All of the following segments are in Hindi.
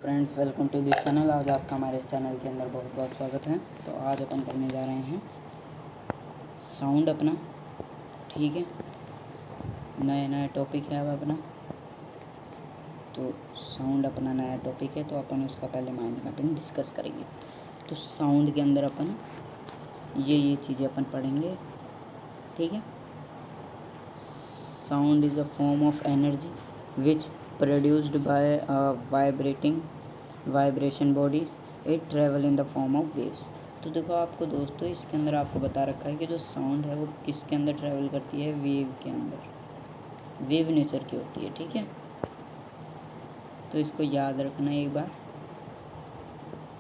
Friends, welcome to this channel. आज आपका हमारे इस चैनल के अंदर बहुत बहुत स्वागत है। तो आज अपन करने जा रहे हैं साउंड अपना, ठीक है। नया टॉपिक है अब अपना, तो साउंड अपना नया टॉपिक है, तो अपन उसका पहले माइंड में अपन डिस्कस करेंगे। तो साउंड के अंदर अपन ये चीज़ें अपन पढ़ेंगे, ठीक है। Sound is a form of energy which produced by vibration bodies, it travel in the form of waves. तो देखो आपको दोस्तों, इसके अंदर आपको बता रखा है कि जो साउंड है वो किसके अंदर ट्रेवल करती है, वेव के अंदर, वेव नेचर की होती है, ठीक है। तो इसको याद रखना एक बार,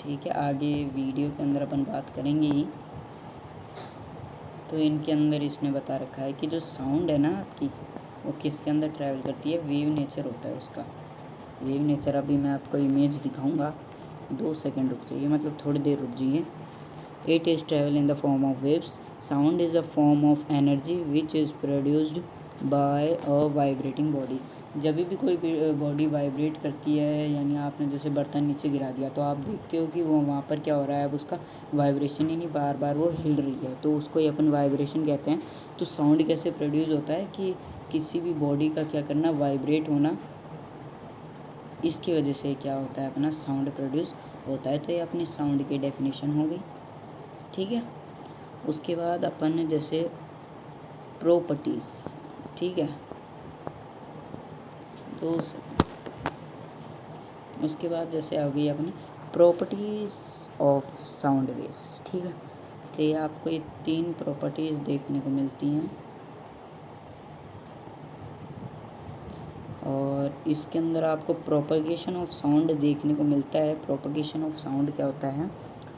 ठीक है। आगे वीडियो के अंदर अपन बात करेंगे ही। तो इनके अंदर इसने बता रखा है कि जो साउंड है ना आपकी, वो किसके अंदर ट्रैवल करती है, वेव नेचर होता है उसका। वेव नेचर अभी मैं आपको इमेज दिखाऊंगा, 2 सेकंड रुक जाइए, मतलब थोड़ी देर रुक जाइए। It is travel in the form of waves. Sound is a form of energy which is produced by a vibrating body. जब भी कोई बॉडी वाइब्रेट करती है, यानी आपने जैसे बर्तन नीचे गिरा दिया, तो आप देखते हो कि वो वहाँ पर क्या हो रहा है, अब उसका वाइब्रेशन ही नहीं, बार बार वो हिल रही है, तो उसको ही अपन वाइब्रेशन कहते हैं। तो साउंड कैसे प्रोड्यूस होता है कि किसी भी बॉडी का क्या करना, वाइब्रेट होना, इसकी वजह से क्या होता है, अपना साउंड प्रोड्यूस होता है। तो ये अपनी साउंड की डेफिनेशन हो गई, ठीक है। उसके बाद अपन जैसे प्रॉपर्टीज़, ठीक है, 2 सेकंड। उसके बाद जैसे आ गई अपनी प्रॉपर्टीज़ ऑफ साउंड वेव्स, ठीक है। तो ये आपको ये 3 प्रॉपर्टीज़ देखने को मिलती हैं, और इसके अंदर आपको प्रोपगेशन ऑफ साउंड देखने को मिलता है। प्रोपगेशन ऑफ साउंड क्या होता है,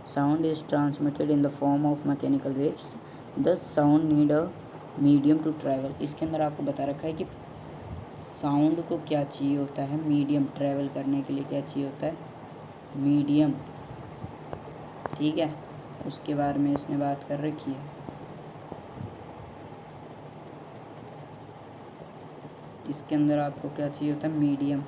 sound is transmitted in the form of mechanical waves, the sound need a medium to travel. इसके अंदर आपको बता रखा है कि साउंड को क्या चाहिए होता है, मीडियम, ट्रैवल करने के लिए क्या चाहिए होता है, मीडियम, ठीक है। उसके बारे में इसने बात कर रखी है। इसके अंदर आपको क्या चाहिए होता है, मीडियम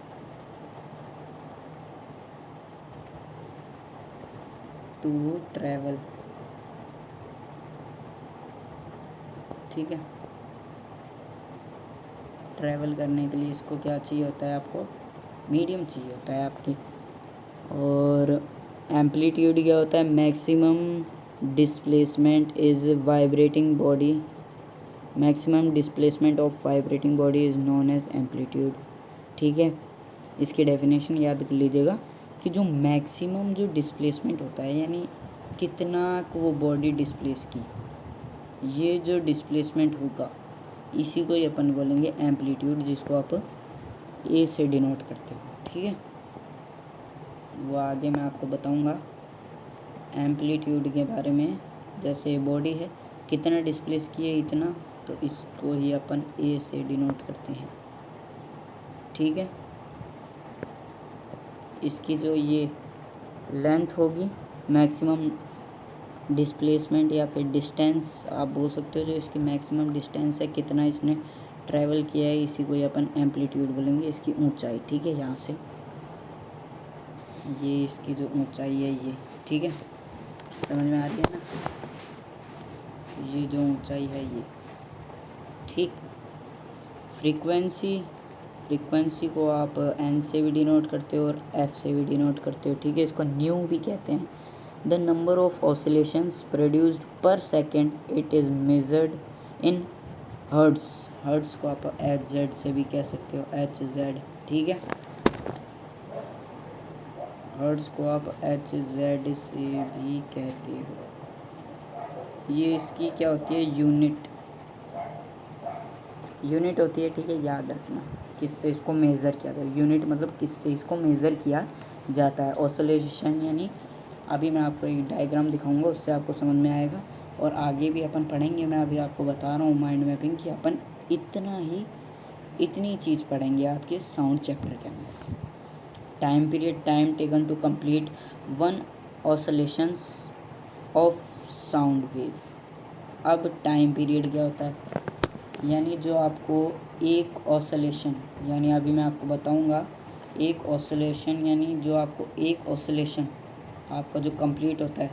टू ट्रैवल, ठीक है। ट्रैवल करने के लिए इसको क्या चाहिए होता है, आपको मीडियम चाहिए होता है आपकी। और एम्पलीट्यूड क्या होता है, maximum displacement is vibrating body, maximum displacement of vibrating body is known as amplitude, ठीक है। इसकी डेफिनेशन याद कर लीजिएगा कि जो मैक्सिमम जो डिस्प्लेसमेंट होता है, यानी कितना को वो बॉडी डिस्प्लेस की, ये जो डिस्प्लेसमेंट होगा, इसी को ही अपन बोलेंगे एम्पलीट्यूड, जिसको आप ए से डिनोट करते हो, ठीक है। वो आगे मैं आपको बताऊंगा एम्पलीट्यूड के बारे में। जैसे बॉडी है, कितना डिस्प्लेस किए इतना, तो इसको ही अपन ए से डिनोट करते हैं, ठीक है। इसकी जो ये लेंथ होगी, मैक्सिमम डिस्प्लेसमेंट या फिर डिस्टेंस आप बोल सकते हो, जो इसकी मैक्सिमम डिस्टेंस है, कितना इसने ट्रैवल किया है, इसी को ही अपन एम्पलीट्यूड बोलेंगे। इसकी ऊंचाई, ठीक है, यहाँ से ये इसकी जो ऊंचाई है ये, ठीक है, समझ में आ रही है ना, ये जो ऊंचाई है ये, ठीक। फ्रीक्वेंसी को आप एन से भी डिनोट करते हो और एफ से भी डिनोट करते हो, ठीक है। इसको न्यू भी कहते हैं। The number of oscillations produced per second, it is measured in hertz. Hertz को आप एच जेड से भी कह सकते हो, एच जेड, ठीक है। हर्ट्स को आप एच जेड से भी कहते हो। ये इसकी क्या होती है, यूनिट होती है, ठीक है। याद रखना किससे इसको मेज़र किया जाता है, यूनिट मतलब किससे इसको मेज़र किया जाता है। ऑसिलेशन यानी, अभी मैं आपको एक डायग्राम दिखाऊंगा, उससे आपको समझ में आएगा। और आगे भी अपन पढ़ेंगे, मैं अभी आपको बता रहा हूँ माइंड मैपिंग की, अपन इतनी चीज़ पढ़ेंगे आपके साउंड चैप्टर के अंदर। Time period, time taken to complete 1 oscillations of sound wave. अब टाइम पीरियड क्या होता है, यानी जो आपको एक ऑसिलेशन, यानी अभी मैं आपको बताऊंगा एक ऑसिलेशन यानी जो आपको एक ऑसिलेशन आपका जो कंप्लीट होता है,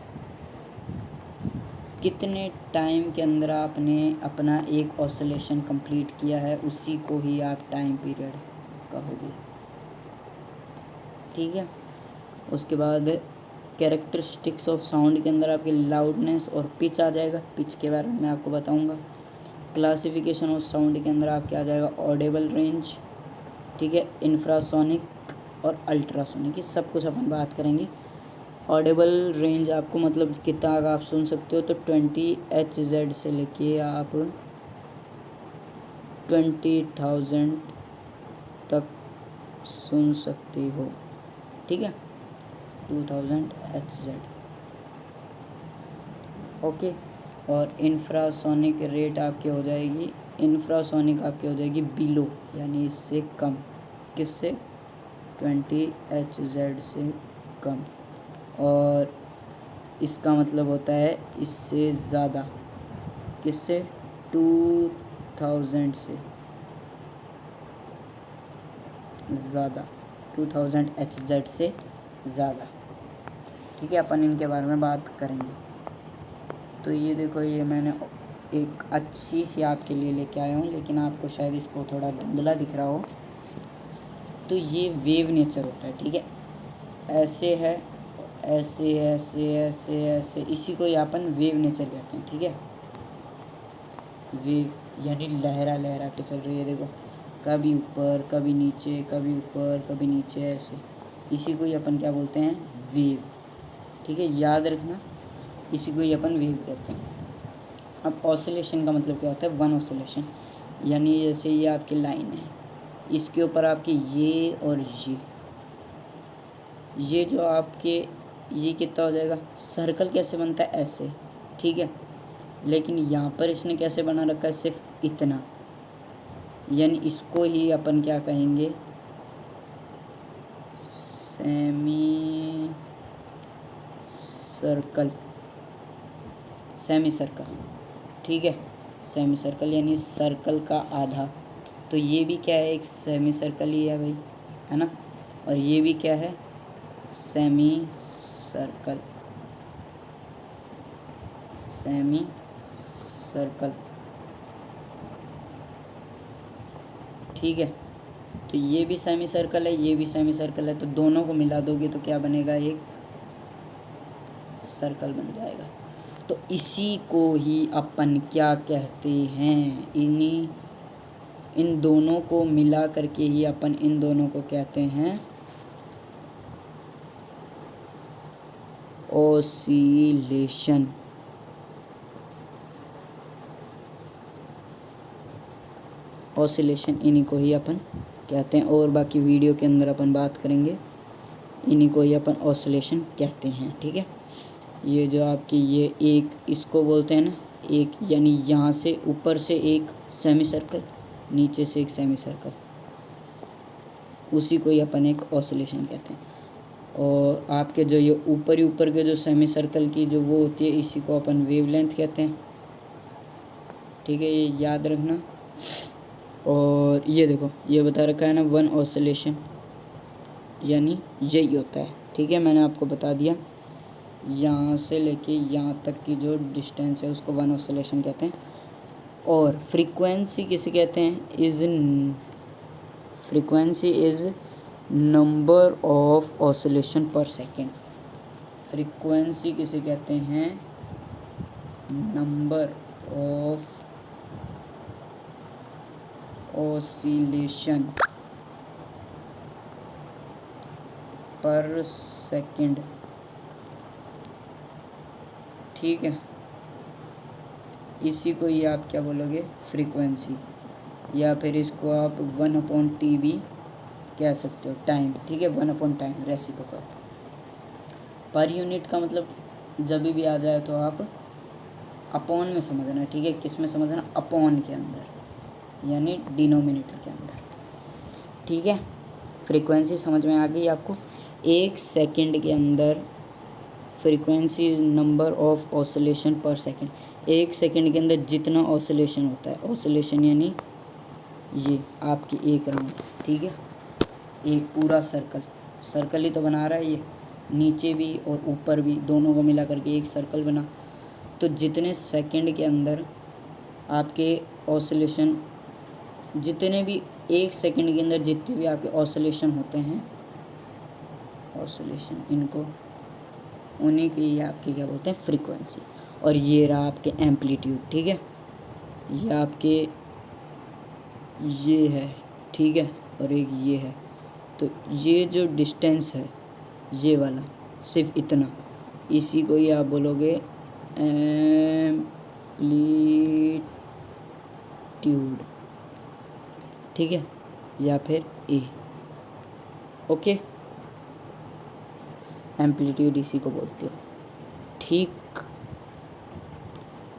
कितने टाइम के अंदर आपने अपना एक ऑसिलेशन कंप्लीट किया है, उसी को ही आप टाइम पीरियड कहोगे। ठीक है। उसके बाद कैरेक्टरिस्टिक्स ऑफ साउंड के अंदर आपकी लाउडनेस और पिच आ जाएगा, पिच के बारे में मैं आपको बताऊंगा। क्लासिफिकेशन ऑफ साउंड के अंदर आपके आ जाएगा ऑडिबल रेंज, ठीक है, इंफ्रासोनिक और अल्ट्रासोनिक, ये सब कुछ अपन बात करेंगे। ऑडिबल रेंज आपको मतलब कितना आप सुन सकते हो, तो 20 Hz से लेके आप 20,000 तक सुन सकते हो। ठीक है, 2000 Hz। ओके। और इंफ्रासोनिक रेट आपकी हो जाएगी, इंफ्रासोनिक आपकी हो जाएगी बिलो, यानी इससे कम। किससे? 20 Hz से कम। और इसका मतलब होता है इससे ज़्यादा। किससे? 2000 से ज़्यादा, 2000 Hz से ज़्यादा। ठीक है, अपन इनके बारे में बात करेंगे। तो ये देखो, ये मैंने एक अच्छी सी आपके लिए लेके आया हूँ, लेकिन आपको शायद इसको थोड़ा धुंधला दिख रहा हो। तो ये वेव नेचर होता है। ठीक है, ऐसे है, ऐसे ऐसे ऐसे ऐसे, इसी को ही अपन वेव नेचर कहते हैं। ठीक है, वेव यानी लहरा लहरा के चल रही है, देखो, कभी ऊपर कभी नीचे, कभी ऊपर कभी नीचे, ऐसे, इसी को ही अपन क्या बोलते हैं? वेव। ठीक है, याद रखना, इसी को ही अपन वेव कहते हैं। अब ऑसिलेशन का मतलब क्या होता है? वन ऑसिलेशन, यानी जैसे ये आपकी लाइन है, इसके ऊपर आपके ये और ये जो आपके, ये कितना हो जाएगा? सर्कल कैसे बनता है? ऐसे। ठीक है, लेकिन यहाँ पर इसने कैसे बना रखा है? सिर्फ इतना, यानी इसको ही अपन क्या कहेंगे? Semi circle, semi circle. ठीक है, सेमी सर्कल यानी सर्कल का आधा। तो ये भी क्या है? एक सेमी सर्कल ही है भाई, है ना। और ये भी क्या है? Semi circle, semi circle. ठीक है, तो ये भी सेमी सर्कल है, ये भी सेमी सर्कल है, तो दोनों को मिला दोगे तो क्या बनेगा? एक सर्कल बन जाएगा। तो इसी को ही अपन क्या कहते हैं? इन दोनों को मिला करके ही अपन इन दोनों को कहते हैं ऑसिलेशन। ऑसिलेशन इन्हीं को ही अपन कहते हैं, और बाकी वीडियो के अंदर अपन बात करेंगे, इन्हीं को ही अपन ऑसिलेशन कहते हैं। ठीक है, ये जो आपकी ये एक, इसको बोलते हैं ना एक, यानी यहाँ से ऊपर से एक सेमी सर्कल, नीचे से एक सेमी सर्कल, उसी को ही अपन एक ऑसिलेशन कहते हैं। और आपके जो ये ऊपर ही ऊपर के जो सेमी सर्कल की जो वो होती है, इसी को अपन वेवलेंथ कहते हैं। ठीक है, ये याद रखना। और ये देखो, ये बता रखा है ना, वन ऑसिलेशन यानी यही होता है। ठीक है, मैंने आपको बता दिया, यहाँ से लेके यहाँ तक की जो डिस्टेंस है उसको वन ऑसिलेशन कहते हैं। और फ्रीक्वेंसी किसे कहते हैं? Frequency is number of oscillation पर सेकेंड। फ्रीक्वेंसी किसे कहते हैं? नंबर ऑफ ऑसिलेशन पर सेकेंड। ठीक है, इसी को ही आप क्या बोलोगे? फ्रीक्वेंसी, या फिर इसको आप 1/T भी कह सकते हो, टाइम। ठीक है, 1/टाइम, रेसिप्रोकल। पर यूनिट का मतलब जब भी आ जाए तो आप अपॉन में समझना। ठीक है, किस में समझना? अपॉन के अंदर, यानी डिनोमिनेटर के अंदर। ठीक है, फ्रीक्वेंसी समझ में आ गई आपको? एक सेकंड के अंदर फ्रीक्वेंसी नंबर ऑफ ऑसिलेशन पर सेकंड। एक सेकंड के अंदर जितना ऑसिलेशन होता है, ऑसिलेशन यानी ये आपकी एक राउंड। ठीक है, एक पूरा सर्कल ही तो बना रहा है ये, नीचे भी और ऊपर भी, दोनों को मिला करके एक सर्कल बना। तो जितने सेकंड के अंदर आपके ऑसिलेशन, जितने भी 1 सेकंड के अंदर जितने भी आपके ऑसिलेशन होते हैं, ऑसिलेशन इनको, उन्हीं की आपके क्या बोलते हैं, फ्रीक्वेंसी। और ये रहा आपके एम्पलीट्यूड, ठीक है, ये आपके ये है, ठीक है, और एक ये है। तो ये जो डिस्टेंस है ये वाला, सिर्फ इतना, इसी को ही आप बोलोगे एम्पलीट्यूड, ठीक है, या फिर ए। ओके, एम्पलीट्यूड इसी को बोलते हो, ठीक।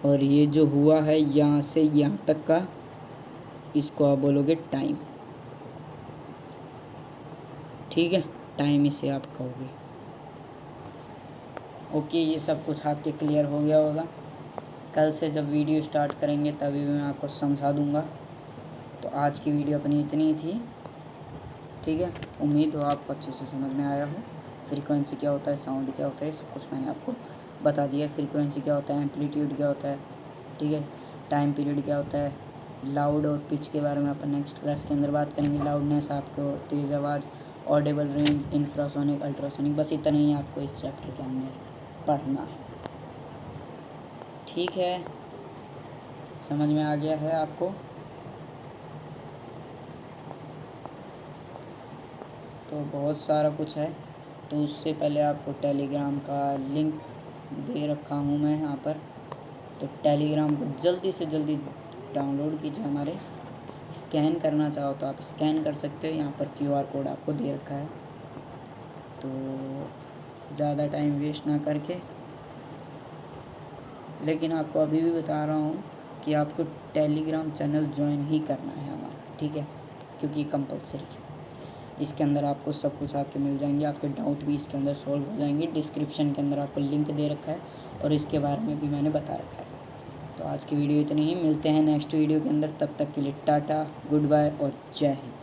और ये जो हुआ है यहाँ से यहाँ तक का, इसको आप बोलोगे टाइम, ठीक है, टाइम इसे आप कहोगे। ओके, ये सब कुछ आपके क्लियर हो गया होगा। कल से जब वीडियो स्टार्ट करेंगे तभी मैं आपको समझा दूंगा। तो आज की वीडियो अपनी इतनी ही थी, ठीक है। उम्मीद हो आपको अच्छे से समझ में आया हो। फ्रीक्वेंसी क्या होता है, साउंड क्या होता है, सब कुछ मैंने आपको बता दिया। फ्रीक्वेंसी क्या होता है, एम्पलीट्यूड क्या होता है, ठीक है, टाइम पीरियड क्या होता है, लाउड और पिच के बारे में अपन नेक्स्ट क्लास के अंदर बात करेंगे। लाउडनेस, आपको तेज़ आवाज़, ऑडिबल रेंज, इंफ्रासोनिक, अल्ट्रासोनिक, बस इतना ही आपको इस चैप्टर के अंदर पढ़ना है, ठीक है। समझ में आ गया है आपको? तो बहुत सारा कुछ है। तो उससे पहले आपको टेलीग्राम का लिंक दे रखा हूँ मैं यहाँ पर। तो टेलीग्राम को जल्दी से जल्दी डाउनलोड कीजिए हमारे। स्कैन करना चाहो तो आप स्कैन कर सकते हो, यहाँ पर QR कोड आपको दे रखा है। तो ज़्यादा टाइम वेस्ट ना करके, लेकिन आपको अभी भी बता रहा हूँ कि आपको टेलीग्राम चैनल ज्वाइन ही करना है हमारा, ठीक है, क्योंकि कंपलसरी है। इसके अंदर आपको सब कुछ आपके मिल जाएंगे, आपके डाउट भी इसके अंदर सॉल्व हो जाएंगे। डिस्क्रिप्शन के अंदर आपको लिंक दे रखा है और इसके बारे में भी मैंने बता रखा है। तो आज की वीडियो इतनी ही, मिलते हैं नेक्स्ट वीडियो के अंदर। तब तक के लिए टाटा, गुड बाय और जय हिंद।